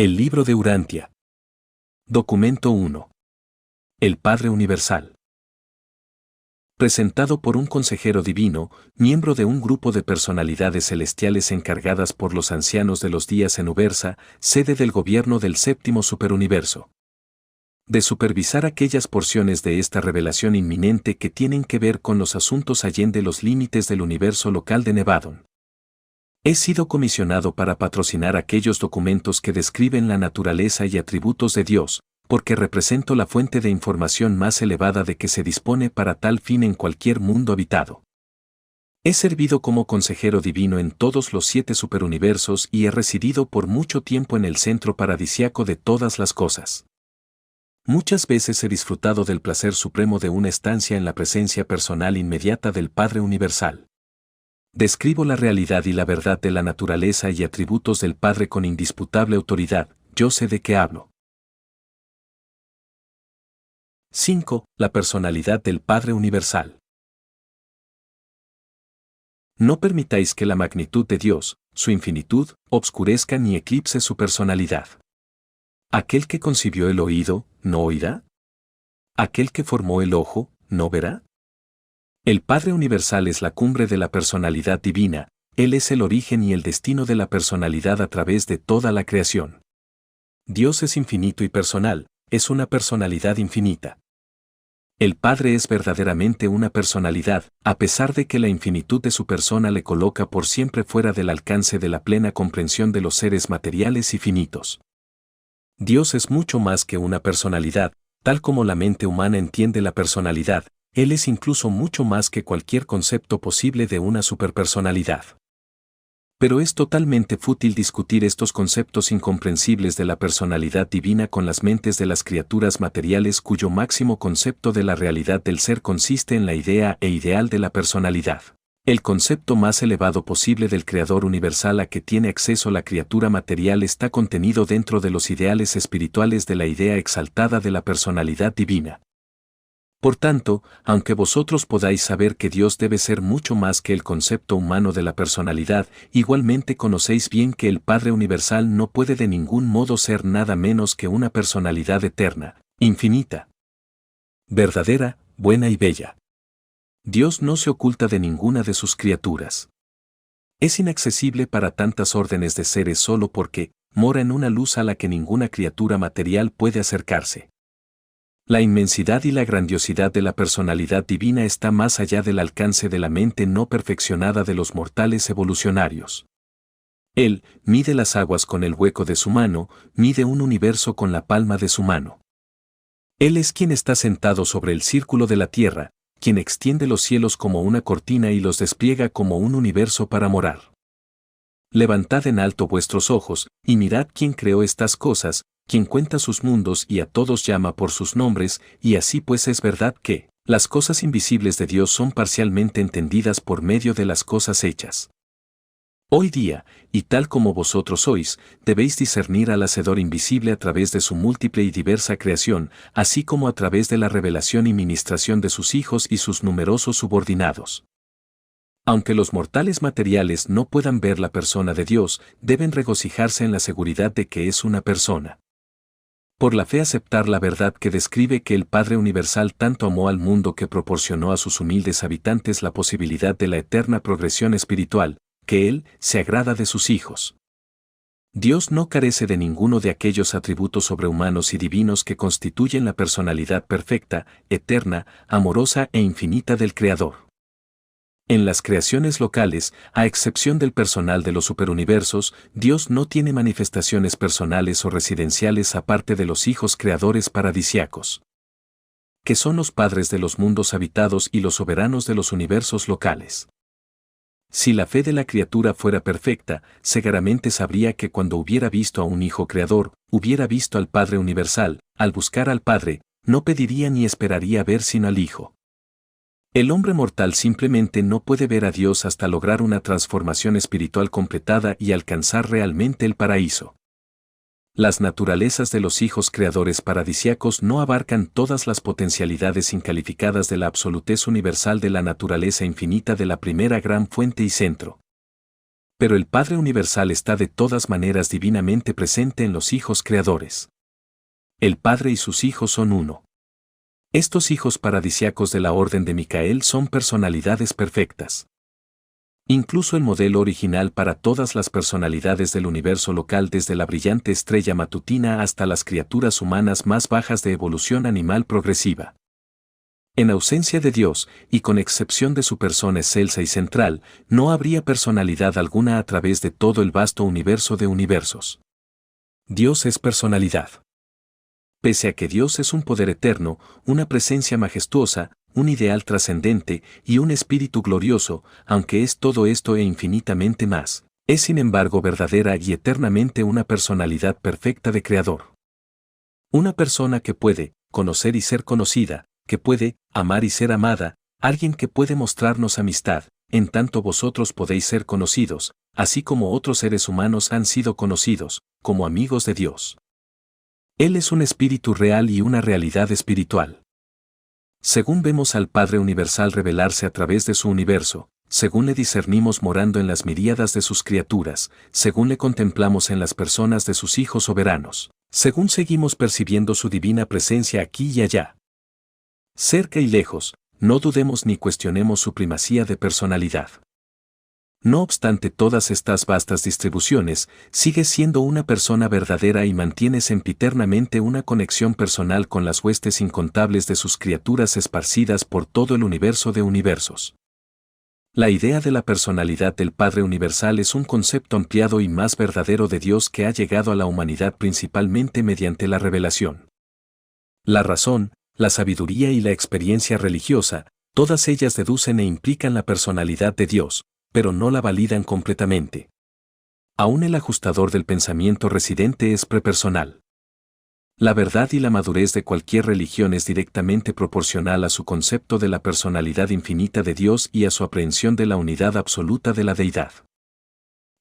El libro de Urantia. Documento 1. El Padre Universal. Presentado por un consejero divino, miembro de un grupo de personalidades celestiales encargadas por los ancianos de los días en Ubersa, sede del gobierno del séptimo superuniverso. De supervisar aquellas porciones de esta revelación inminente que tienen que ver con los asuntos allende los límites del universo local de Nevadon. He sido comisionado para patrocinar aquellos documentos que describen la naturaleza y atributos de Dios, porque represento la fuente de información más elevada de que se dispone para tal fin en cualquier mundo habitado. He servido como consejero divino en todos los 7 superuniversos y he residido por mucho tiempo en el centro paradisiaco de todas las cosas. Muchas veces he disfrutado del placer supremo de una estancia en la presencia personal inmediata del Padre Universal. Describo la realidad y la verdad de la naturaleza y atributos del Padre con indisputable autoridad, yo sé de qué hablo. 5. La personalidad del Padre Universal. No permitáis que la magnitud de Dios, su infinitud, obscurezca ni eclipse su personalidad. Aquel que concibió el oído, ¿no oirá? Aquel que formó el ojo, ¿no verá? El Padre Universal es la cumbre de la personalidad divina, Él es el origen y el destino de la personalidad a través de toda la creación. Dios es infinito y personal, es una personalidad infinita. El Padre es verdaderamente una personalidad, a pesar de que la infinitud de su persona le coloca por siempre fuera del alcance de la plena comprensión de los seres materiales y finitos. Dios es mucho más que una personalidad, tal como la mente humana entiende la personalidad. Él es incluso mucho más que cualquier concepto posible de una superpersonalidad. Pero es totalmente fútil discutir estos conceptos incomprensibles de la personalidad divina con las mentes de las criaturas materiales cuyo máximo concepto de la realidad del ser consiste en la idea e ideal de la personalidad. El concepto más elevado posible del Creador universal a que tiene acceso la criatura material está contenido dentro de los ideales espirituales de la idea exaltada de la personalidad divina. Por tanto, aunque vosotros podáis saber que Dios debe ser mucho más que el concepto humano de la personalidad, igualmente conocéis bien que el Padre Universal no puede de ningún modo ser nada menos que una personalidad eterna, infinita, verdadera, buena y bella. Dios no se oculta de ninguna de sus criaturas. Es inaccesible para tantas órdenes de seres solo porque mora en una luz a la que ninguna criatura material puede acercarse. La inmensidad y la grandiosidad de la personalidad divina está más allá del alcance de la mente no perfeccionada de los mortales evolucionarios. Él mide las aguas con el hueco de su mano, mide un universo con la palma de su mano. Él es quien está sentado sobre el círculo de la tierra, quien extiende los cielos como una cortina y los despliega como un universo para morar. Levantad en alto vuestros ojos, y mirad quién creó estas cosas, quien cuenta sus mundos y a todos llama por sus nombres, y así pues es verdad que las cosas invisibles de Dios son parcialmente entendidas por medio de las cosas hechas. Hoy día, y tal como vosotros sois, debéis discernir al Hacedor invisible a través de su múltiple y diversa creación, así como a través de la revelación y ministración de sus hijos y sus numerosos subordinados. Aunque los mortales materiales no puedan ver la persona de Dios, deben regocijarse en la seguridad de que es una persona. Por la fe aceptar la verdad que describe que el Padre Universal tanto amó al mundo que proporcionó a sus humildes habitantes la posibilidad de la eterna progresión espiritual, que Él se agrada de sus hijos. Dios no carece de ninguno de aquellos atributos sobrehumanos y divinos que constituyen la personalidad perfecta, eterna, amorosa e infinita del Creador. En las creaciones locales, a excepción del personal de los superuniversos, Dios no tiene manifestaciones personales o residenciales aparte de los hijos creadores paradisiacos, que son los padres de los mundos habitados y los soberanos de los universos locales. Si la fe de la criatura fuera perfecta, seguramente sabría que cuando hubiera visto a un hijo creador, hubiera visto al Padre Universal. Al buscar al Padre, no pediría ni esperaría ver sino al Hijo. El hombre mortal simplemente no puede ver a Dios hasta lograr una transformación espiritual completada y alcanzar realmente el paraíso. Las naturalezas de los hijos creadores paradisiacos no abarcan todas las potencialidades incalificadas de la absolutez universal de la naturaleza infinita de la primera gran fuente y centro. Pero el Padre Universal está de todas maneras divinamente presente en los hijos creadores. El Padre y sus hijos son uno. Estos hijos paradisiacos de la orden de Micael son personalidades perfectas. Incluso el modelo original para todas las personalidades del universo local, desde la brillante estrella matutina hasta las criaturas humanas más bajas de evolución animal progresiva. En ausencia de Dios, y con excepción de su persona excelsa y central, no habría personalidad alguna a través de todo el vasto universo de universos. Dios es personalidad. Pese a que Dios es un poder eterno, una presencia majestuosa, un ideal trascendente y un espíritu glorioso, aunque es todo esto e infinitamente más, es sin embargo verdadera y eternamente una personalidad perfecta de Creador. Una persona que puede conocer y ser conocida, que puede amar y ser amada, alguien que puede mostrarnos amistad, en tanto vosotros podéis ser conocidos, así como otros seres humanos han sido conocidos, como amigos de Dios. Él es un espíritu real y una realidad espiritual. Según vemos al Padre Universal revelarse a través de su universo, según le discernimos morando en las miríadas de sus criaturas, según le contemplamos en las personas de sus hijos soberanos, según seguimos percibiendo su divina presencia aquí y allá, cerca y lejos, no dudemos ni cuestionemos su primacía de personalidad. No obstante todas estas vastas distribuciones, sigue siendo una persona verdadera y mantiene sempiternamente una conexión personal con las huestes incontables de sus criaturas esparcidas por todo el universo de universos. La idea de la personalidad del Padre Universal es un concepto ampliado y más verdadero de Dios que ha llegado a la humanidad principalmente mediante la revelación. La razón, la sabiduría y la experiencia religiosa, todas ellas deducen e implican la personalidad de Dios, pero no la validan completamente. Aún el ajustador del pensamiento residente es prepersonal. La verdad y la madurez de cualquier religión es directamente proporcional a su concepto de la personalidad infinita de Dios y a su aprehensión de la unidad absoluta de la deidad.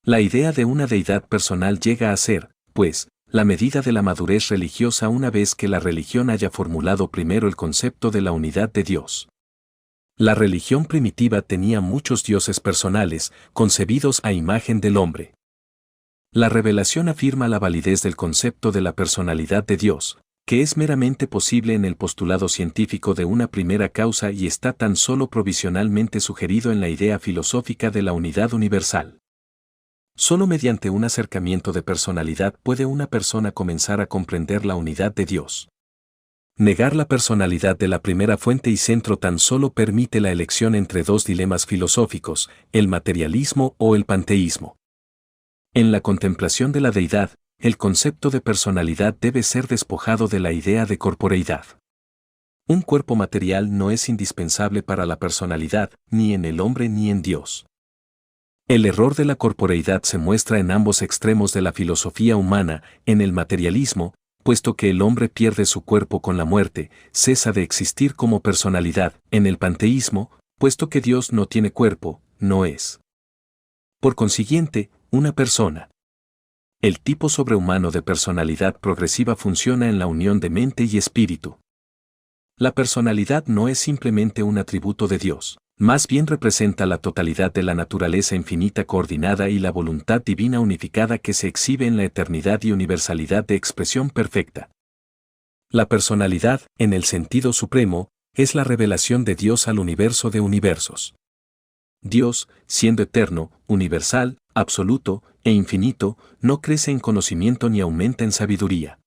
La idea de una deidad personal llega a ser, pues, la medida de la madurez religiosa una vez que la religión haya formulado primero el concepto de la unidad de Dios. La religión primitiva tenía muchos dioses personales, concebidos a imagen del hombre. La revelación afirma la validez del concepto de la personalidad de Dios, que es meramente posible en el postulado científico de una primera causa y está tan solo provisionalmente sugerido en la idea filosófica de la unidad universal. Solo mediante un acercamiento de personalidad puede una persona comenzar a comprender la unidad de Dios. Negar la personalidad de la primera fuente y centro tan solo permite la elección entre dos dilemas filosóficos, el materialismo o el panteísmo. En la contemplación de la deidad, el concepto de personalidad debe ser despojado de la idea de corporeidad. Un cuerpo material no es indispensable para la personalidad, ni en el hombre ni en Dios. El error de la corporeidad se muestra en ambos extremos de la filosofía humana, en el materialismo, puesto que el hombre pierde su cuerpo con la muerte, cesa de existir como personalidad, en el panteísmo, puesto que Dios no tiene cuerpo, no es. Por consiguiente, una persona. El tipo sobrehumano de personalidad progresiva funciona en la unión de mente y espíritu. La personalidad no es simplemente un atributo de Dios. Más bien representa la totalidad de la naturaleza infinita coordinada y la voluntad divina unificada que se exhibe en la eternidad y universalidad de expresión perfecta. La personalidad, en el sentido supremo, es la revelación de Dios al universo de universos. Dios, siendo eterno, universal, absoluto e infinito, no crece en conocimiento ni aumenta en sabiduría.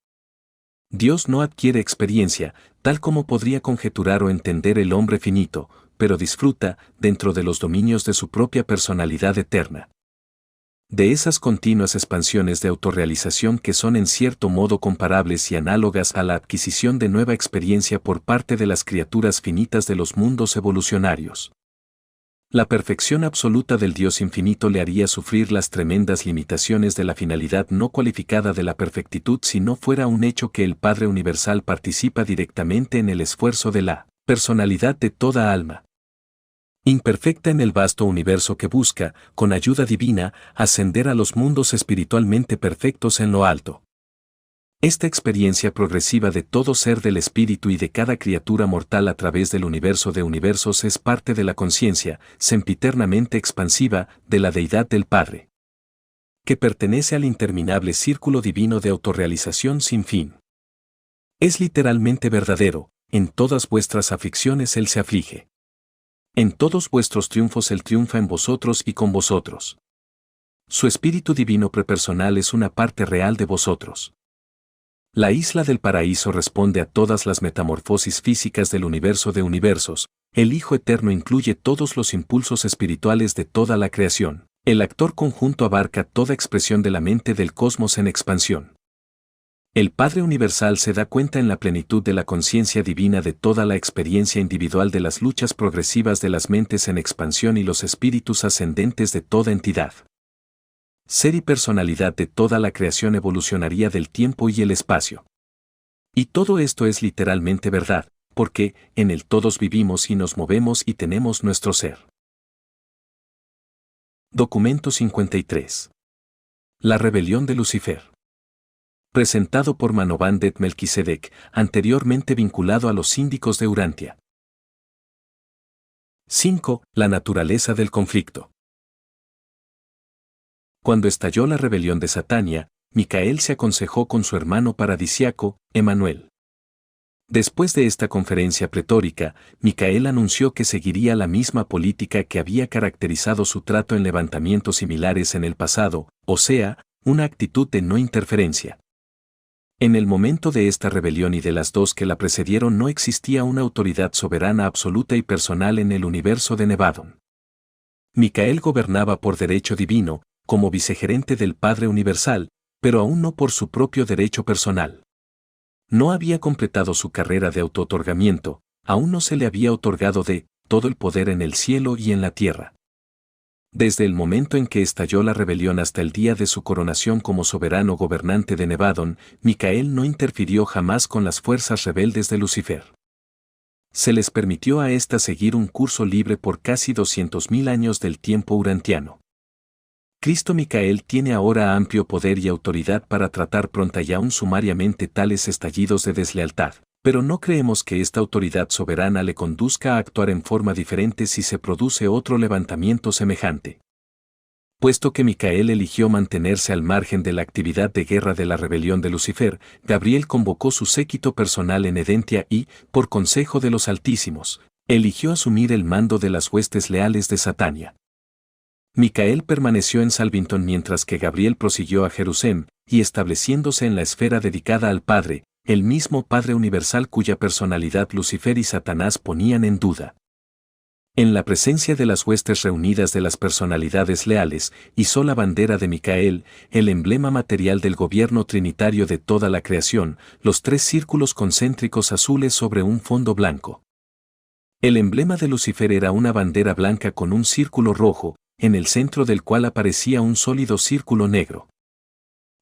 Dios no adquiere experiencia, tal como podría conjeturar o entender el hombre finito, pero disfruta, dentro de los dominios de su propia personalidad eterna. De esas continuas expansiones de autorrealización que son en cierto modo comparables y análogas a la adquisición de nueva experiencia por parte de las criaturas finitas de los mundos evolucionarios. La perfección absoluta del Dios infinito le haría sufrir las tremendas limitaciones de la finalidad no cualificada de la perfectitud si no fuera un hecho que el Padre Universal participa directamente en el esfuerzo de la personalidad de toda alma imperfecta en el vasto universo que busca, con ayuda divina, ascender a los mundos espiritualmente perfectos en lo alto. Esta experiencia progresiva de todo ser del espíritu y de cada criatura mortal a través del universo de universos es parte de la conciencia, sempiternamente expansiva, de la deidad del Padre. que pertenece al interminable círculo divino de autorrealización sin fin. Es literalmente verdadero, en todas vuestras aflicciones Él se aflige. En todos vuestros triunfos Él triunfa en vosotros y con vosotros. Su espíritu divino prepersonal es una parte real de vosotros. La isla del paraíso responde a todas las metamorfosis físicas del universo de universos. El Hijo Eterno incluye todos los impulsos espirituales de toda la creación. El actor conjunto abarca toda expresión de la mente del cosmos en expansión. El Padre Universal se da cuenta en la plenitud de la conciencia divina de toda la experiencia individual de las luchas progresivas de las mentes en expansión y los espíritus ascendentes de toda entidad. Ser y personalidad de toda la creación evolucionaría del tiempo y el espacio. Y todo esto es literalmente verdad, porque en él todos vivimos y nos movemos y tenemos nuestro ser. Documento 53. La rebelión de Lucifer. Presentado por Manovan det Melquisedec, anteriormente vinculado a los síndicos de Urantia. 5. La naturaleza del conflicto. Cuando estalló la rebelión de Satania, Micael se aconsejó con su hermano paradisiaco, Emanuel. Después de esta conferencia pretórica, Micael anunció que seguiría la misma política que había caracterizado su trato en levantamientos similares en el pasado, o sea, una actitud de no interferencia. En el momento de esta rebelión y de las dos que la precedieron no existía una autoridad soberana absoluta y personal en el universo de Nevadon. Micael gobernaba por derecho divino, como vicegerente del Padre Universal, pero aún no por su propio derecho personal. No había completado su carrera de autootorgamiento, aún no se le había otorgado de todo el poder en el cielo y en la tierra. Desde el momento en que estalló la rebelión hasta el día de su coronación como soberano gobernante de Nevadon, Micael no interfirió jamás con las fuerzas rebeldes de Lucifer. Se les permitió a éstas seguir un curso libre por casi 200.000 años del tiempo urantiano. Cristo Micael tiene ahora amplio poder y autoridad para tratar pronta y aún sumariamente tales estallidos de deslealtad, pero no creemos que esta autoridad soberana le conduzca a actuar en forma diferente si se produce otro levantamiento semejante. Puesto que Micael eligió mantenerse al margen de la actividad de guerra de la rebelión de Lucifer, Gabriel convocó su séquito personal en Edentia y, por consejo de los Altísimos, eligió asumir el mando de las huestes leales de Satania. Micael permaneció en Salvington mientras que Gabriel prosiguió a Jerusalén, y estableciéndose en la esfera dedicada al Padre, el mismo Padre Universal cuya personalidad Lucifer y Satanás ponían en duda. En la presencia de las huestes reunidas de las personalidades leales, izó la bandera de Micael, el emblema material del gobierno trinitario de toda la creación, los 3 círculos concéntricos azules sobre un fondo blanco. El emblema de Lucifer era una bandera blanca con un círculo rojo, en el centro del cual aparecía un sólido círculo negro.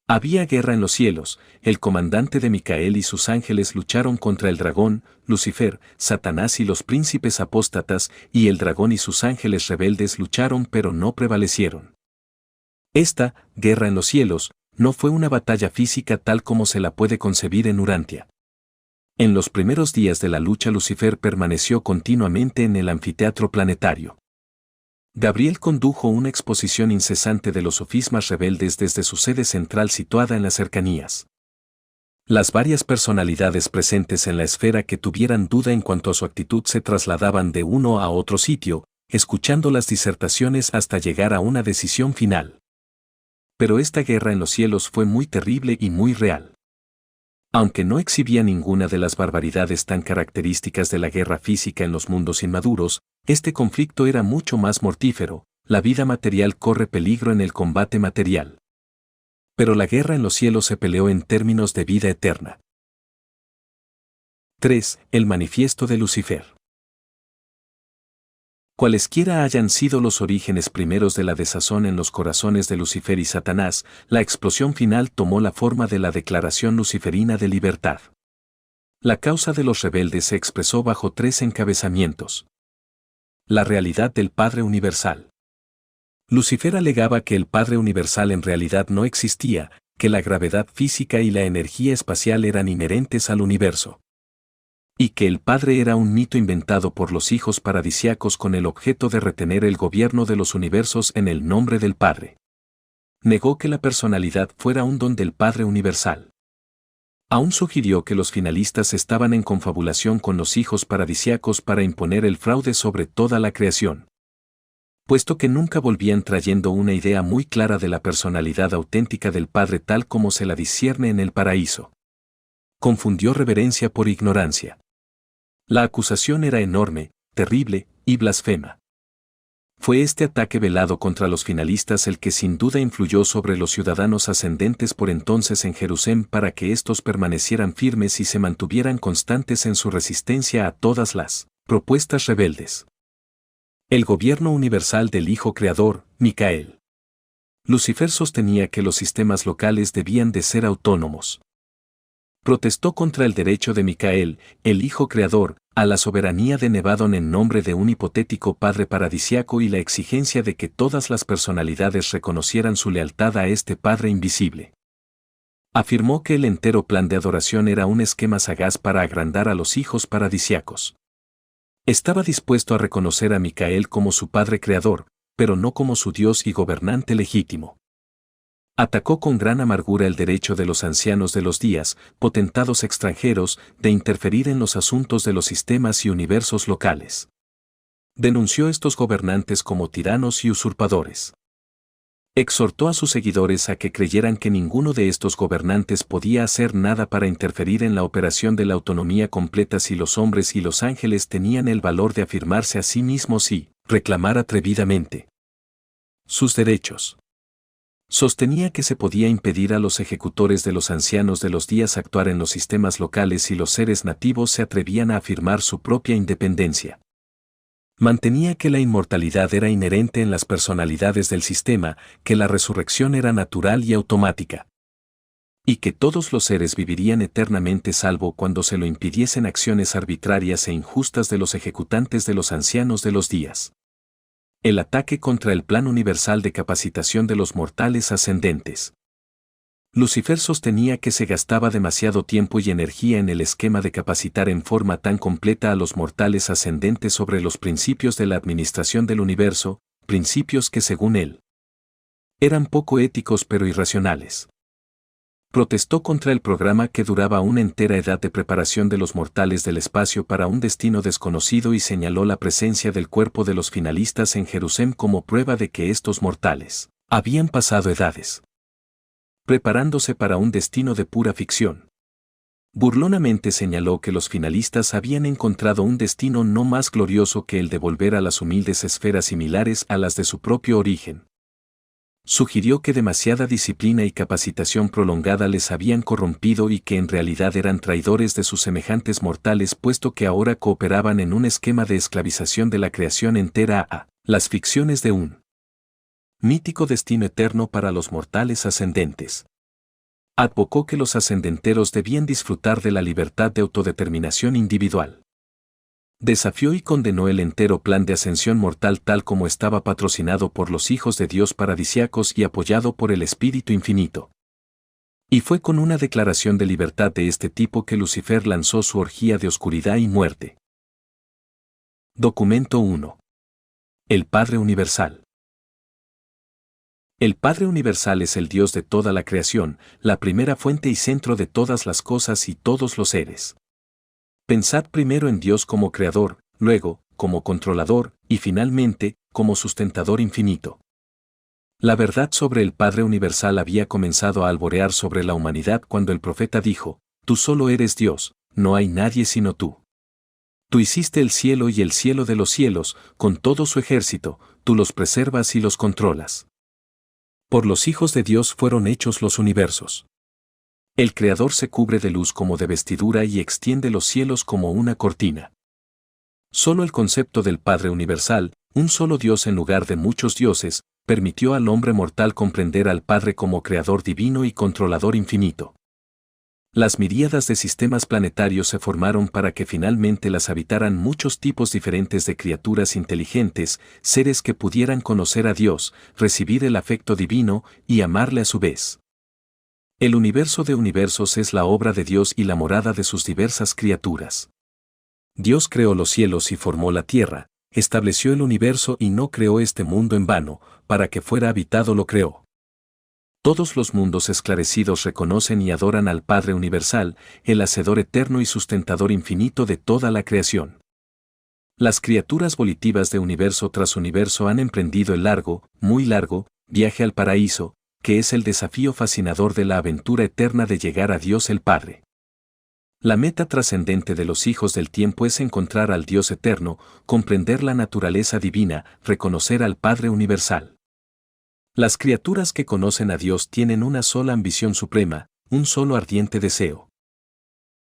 Había guerra en los cielos, el comandante de Micael y sus ángeles lucharon contra el dragón, Lucifer, Satanás y los príncipes apóstatas, y el dragón y sus ángeles rebeldes lucharon pero no prevalecieron. Esta, guerra en los cielos, no fue una batalla física tal como se la puede concebir en Urantia. En los primeros días de la lucha Lucifer permaneció continuamente en el anfiteatro planetario. Gabriel condujo una exposición incesante de los sofismas rebeldes desde su sede central situada en las cercanías. Las varias personalidades presentes en la esfera que tuvieran duda en cuanto a su actitud se trasladaban de uno a otro sitio, escuchando las disertaciones hasta llegar a una decisión final. Pero esta guerra en los cielos fue muy terrible y muy real. Aunque no exhibía ninguna de las barbaridades tan características de la guerra física en los mundos inmaduros, este conflicto era mucho más mortífero, la vida material corre peligro en el combate material. Pero la guerra en los cielos se peleó en términos de vida eterna. 3. El manifiesto de Lucifer. Cualesquiera hayan sido los orígenes primeros de la desazón en los corazones de Lucifer y Satanás, la explosión final tomó la forma de la Declaración Luciferina de Libertad. La causa de los rebeldes se expresó bajo 3 encabezamientos. La realidad del Padre Universal. Lucifer alegaba que el Padre Universal en realidad no existía, que la gravedad física y la energía espacial eran inherentes al universo. Y que el Padre era un mito inventado por los hijos paradisiacos con el objeto de retener el gobierno de los universos en el nombre del Padre. Negó que la personalidad fuera un don del Padre Universal. Aún sugirió que los finalistas estaban en confabulación con los hijos paradisíacos para imponer el fraude sobre toda la creación. Puesto que nunca volvían trayendo una idea muy clara de la personalidad auténtica del Padre tal como se la discierne en el paraíso. Confundió reverencia por ignorancia. La acusación era enorme, terrible y blasfema. Fue este ataque velado contra los finalistas el que sin duda influyó sobre los ciudadanos ascendentes por entonces en Jerusalén para que éstos permanecieran firmes y se mantuvieran constantes en su resistencia a todas las propuestas rebeldes. El gobierno universal del Hijo Creador, Micael. Lucifer sostenía que los sistemas locales debían de ser autónomos. Protestó contra el derecho de Micael, el Hijo Creador, a la soberanía de Nevadón en nombre de un hipotético Padre paradisiaco y la exigencia de que todas las personalidades reconocieran su lealtad a este Padre invisible. Afirmó que el entero plan de adoración era un esquema sagaz para agrandar a los hijos paradisiacos. Estaba dispuesto a reconocer a Micael como su Padre Creador, pero no como su Dios y gobernante legítimo. Atacó con gran amargura el derecho de los ancianos de los días, potentados extranjeros, de interferir en los asuntos de los sistemas y universos locales. Denunció a estos gobernantes como tiranos y usurpadores. Exhortó a sus seguidores a que creyeran que ninguno de estos gobernantes podía hacer nada para interferir en la operación de la autonomía completa si los hombres y los ángeles tenían el valor de afirmarse a sí mismos y reclamar atrevidamente sus derechos. Sostenía que se podía impedir a los ejecutores de los ancianos de los días actuar en los sistemas locales si los seres nativos se atrevían a afirmar su propia independencia. Mantenía que la inmortalidad era inherente en las personalidades del sistema, que la resurrección era natural y automática. Y que todos los seres vivirían eternamente salvo cuando se lo impidiesen acciones arbitrarias e injustas de los ejecutantes de los ancianos de los días. El ataque contra el plan universal de capacitación de los mortales ascendentes. Lucifer sostenía que se gastaba demasiado tiempo y energía en el esquema de capacitar en forma tan completa a los mortales ascendentes sobre los principios de la administración del universo, principios que según él eran poco éticos pero irracionales. Protestó contra el programa que duraba una entera edad de preparación de los mortales del espacio para un destino desconocido y señaló la presencia del cuerpo de los finalistas en Jerusalén como prueba de que estos mortales habían pasado edades preparándose para un destino de pura ficción. Burlonamente señaló que los finalistas habían encontrado un destino no más glorioso que el de volver a las humildes esferas similares a las de su propio origen. Sugirió que demasiada disciplina y capacitación prolongada les habían corrompido y que en realidad eran traidores de sus semejantes mortales puesto que ahora cooperaban en un esquema de esclavización de la creación entera a las ficciones de un mítico destino eterno para los mortales ascendentes. Advocó que los ascendenteros debían disfrutar de la libertad de autodeterminación individual. Desafió y condenó el entero plan de ascensión mortal tal como estaba patrocinado por los hijos de Dios paradisiacos y apoyado por el Espíritu Infinito. Y fue con una declaración de libertad de este tipo que Lucifer lanzó su orgía de oscuridad y muerte. Documento 1. El Padre Universal. El Padre Universal es el Dios de toda la creación, la primera fuente y centro de todas las cosas y todos los seres. Pensad primero en Dios como creador, luego, como controlador, y finalmente, como sustentador infinito. La verdad sobre el Padre Universal había comenzado a alborear sobre la humanidad cuando el profeta dijo, «Tú solo eres Dios, no hay nadie sino tú. Tú hiciste el cielo y el cielo de los cielos, con todo su ejército, tú los preservas y los controlas». Por los hijos de Dios fueron hechos los universos. El Creador se cubre de luz como de vestidura y extiende los cielos como una cortina. Solo el concepto del Padre Universal, un solo Dios en lugar de muchos dioses, permitió al hombre mortal comprender al Padre como Creador divino y controlador infinito. Las miríadas de sistemas planetarios se formaron para que finalmente las habitaran muchos tipos diferentes de criaturas inteligentes, seres que pudieran conocer a Dios, recibir el afecto divino y amarle a su vez. El universo de universos es la obra de Dios y la morada de sus diversas criaturas. Dios creó los cielos y formó la tierra, estableció el universo y no creó este mundo en vano, para que fuera habitado lo creó. Todos los mundos esclarecidos reconocen y adoran al Padre Universal, el Hacedor eterno y sustentador infinito de toda la creación. Las criaturas volitivas de universo tras universo han emprendido el largo, muy largo, viaje al paraíso, que es el desafío fascinador de la aventura eterna de llegar a Dios el Padre. La meta trascendente de los hijos del tiempo es encontrar al Dios eterno, comprender la naturaleza divina, reconocer al Padre Universal. Las criaturas que conocen a Dios tienen una sola ambición suprema, un solo ardiente deseo.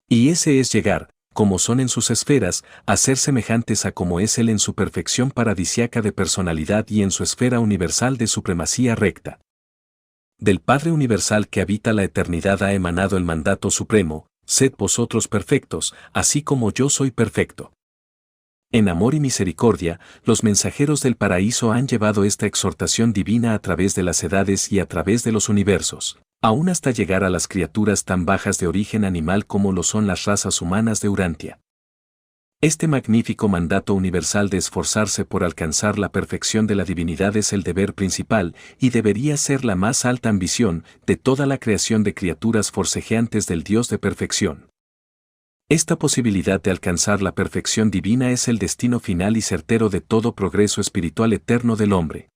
Y ese es llegar, como son en sus esferas, a ser semejantes a como es Él en su perfección paradisiaca de personalidad y en su esfera universal de supremacía recta. Del Padre Universal que habita la eternidad ha emanado el mandato supremo: sed vosotros perfectos, así como yo soy perfecto. En amor y misericordia, los mensajeros del paraíso han llevado esta exhortación divina a través de las edades y a través de los universos, aún hasta llegar a las criaturas tan bajas de origen animal como lo son las razas humanas de Urantia. Este magnífico mandato universal de esforzarse por alcanzar la perfección de la divinidad es el deber principal y debería ser la más alta ambición de toda la creación de criaturas forcejeantes del Dios de perfección. Esta posibilidad de alcanzar la perfección divina es el destino final y certero de todo progreso espiritual eterno del hombre.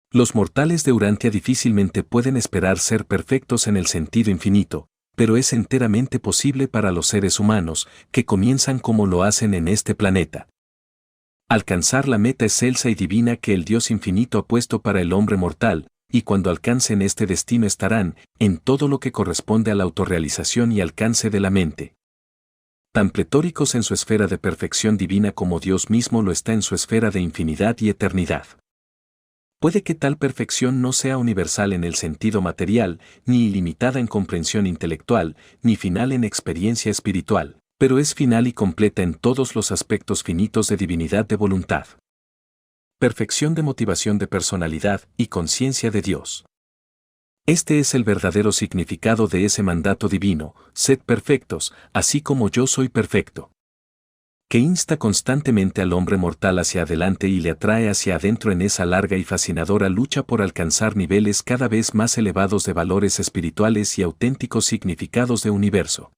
Los mortales de Urantia difícilmente pueden esperar ser perfectos en el sentido infinito, pero es enteramente posible para los seres humanos, que comienzan como lo hacen en este planeta. Alcanzar la meta excelsa y divina que el Dios infinito ha puesto para el hombre mortal, y cuando alcancen este destino estarán en todo lo que corresponde a la autorrealización y alcance de la mente. Tan pletóricos en su esfera de perfección divina como Dios mismo lo está en su esfera de infinidad y eternidad. Puede que tal perfección no sea universal en el sentido material, ni ilimitada en comprensión intelectual, ni final en experiencia espiritual, pero es final y completa en todos los aspectos finitos de divinidad de voluntad. Perfección de motivación de personalidad y conciencia de Dios. Este es el verdadero significado de ese mandato divino: sed perfectos, así como yo soy perfecto. Que insta constantemente al hombre mortal hacia adelante y le atrae hacia adentro en esa larga y fascinadora lucha por alcanzar niveles cada vez más elevados de valores espirituales y auténticos significados de universo.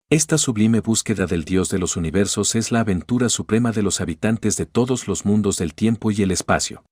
Esta sublime búsqueda del Dios de los universos es la aventura suprema de los habitantes de todos los mundos del tiempo y el espacio.